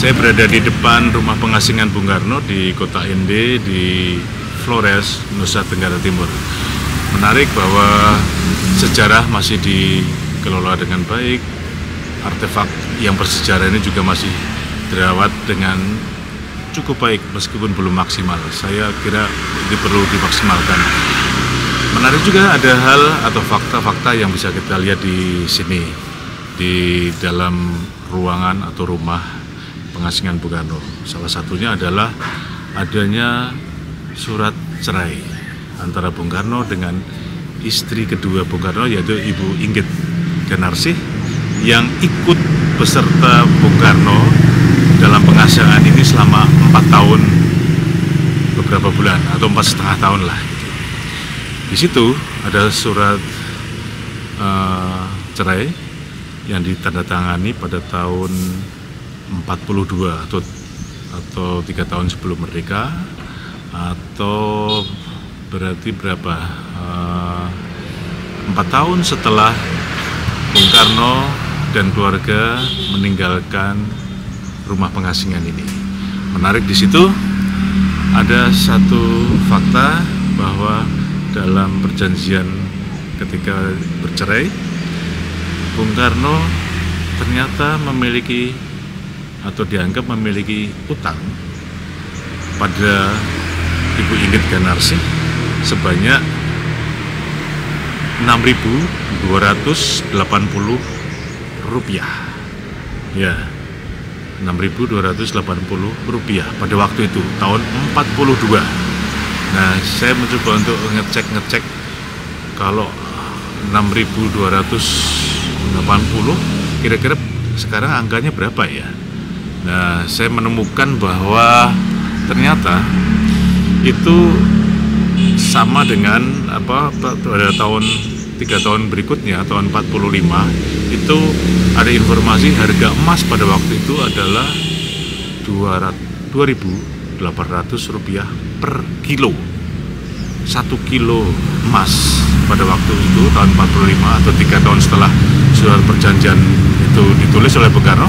Saya berada di depan rumah pengasingan Bung Karno di Kota Ende di Flores, Nusa Tenggara Timur. Menarik bahwa sejarah masih dikelola dengan baik, artefak yang bersejarah ini juga masih dirawat dengan cukup baik meskipun belum maksimal. Saya kira ini perlu dimaksimalkan. Menarik juga ada hal atau fakta-fakta yang bisa kita lihat di sini, di dalam ruangan atau rumah pengasingan Bung Karno. Salah satunya adalah adanya surat cerai antara Bung Karno dengan istri kedua Bung Karno, yaitu Ibu Inggit Ganarsi, yang ikut beserta Bung Karno dalam pengasingan ini selama 4 tahun beberapa bulan atau 4,5 tahun lah. Di situ ada surat cerai yang ditandatangani pada tahun 42 atau 3 tahun sebelum merdeka, atau berarti berapa? 4 tahun setelah Bung Karno dan keluarga meninggalkan rumah pengasingan ini. Menarik di situ ada satu fakta bahwa dalam perjanjian ketika bercerai, Bung Karno ternyata memiliki atau dianggap memiliki utang pada Ibu Inggit Ganarsi sebanyak 6.280 rupiah. Ya, 6.280 rupiah pada waktu itu, tahun 42. Nah, saya mencoba untuk ngecek kalau 6.280 kira-kira sekarang angkanya berapa ya? Nah, saya menemukan bahwa ternyata itu sama dengan pada tahun 3 tahun berikutnya, tahun 45 itu ada informasi harga emas pada waktu itu adalah 2.800 rupiah per kilo. 1 kilo emas pada waktu itu tahun 45 atau 3 tahun setelah surat perjanjian itu ditulis oleh Bung Karno,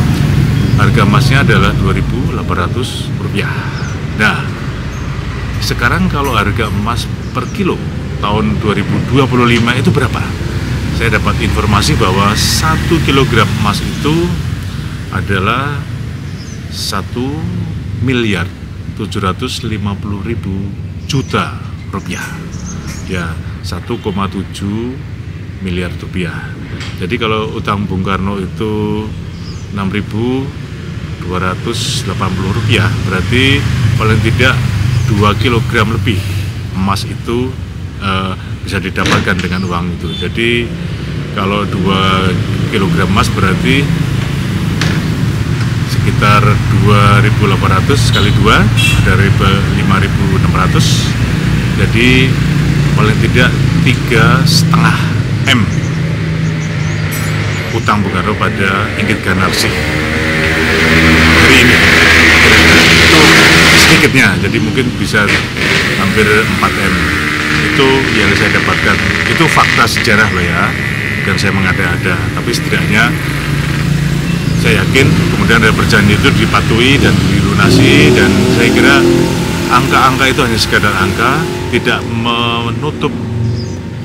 harga emasnya adalah 2.800 rupiah. Nah, sekarang kalau harga emas per kilo tahun 2025 itu berapa? Saya dapat informasi bahwa 1 kilogram emas itu adalah 1.750.000.000 rupiah. Ya, 1,7 miliar rupiah. Jadi kalau utang Bung Karno itu 6.280 rupiah, berarti paling tidak 2 kilogram lebih emas itu bisa didapatkan dengan uang itu. Jadi kalau 2 kilogram emas berarti sekitar 2.800 kali 2 dari 5.600. Jadi paling tidak 3,5 M utang Bung Karno pada Inggit Ganarsi hari ini. Itu sedikitnya, jadi mungkin bisa hampir 4 M. Itu yang saya dapatkan. Itu fakta sejarah loh ya, bukan saya mengada-ada, tapi setidaknya saya yakin kemudian ada perjanjian itu dipatuhi dan dilunasi, dan saya kira angka-angka itu hanya sekadar angka, tidak menutup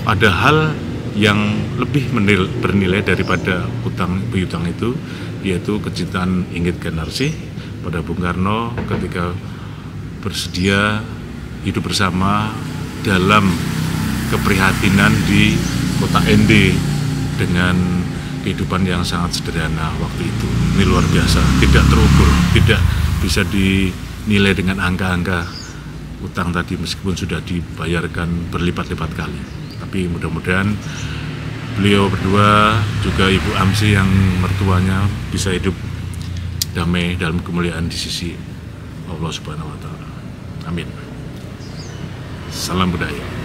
ada hal yang lebih bernilai daripada utang piutang itu, yaitu kecintaan Inggit Ganarsi pada Bung Karno ketika bersedia hidup bersama dalam keprihatinan di Kota Ende dengan kehidupan yang sangat sederhana waktu itu. Ini luar biasa, tidak terukur, tidak bisa dinilai dengan angka-angka utang tadi meskipun sudah dibayarkan berlipat-lipat kali. Tapi mudah-mudahan beliau berdua juga Ibu Amsi yang mertuanya bisa hidup damai dalam kemuliaan di sisi Allah Subhanahu wa Ta'ala. Amin. Salam budaya.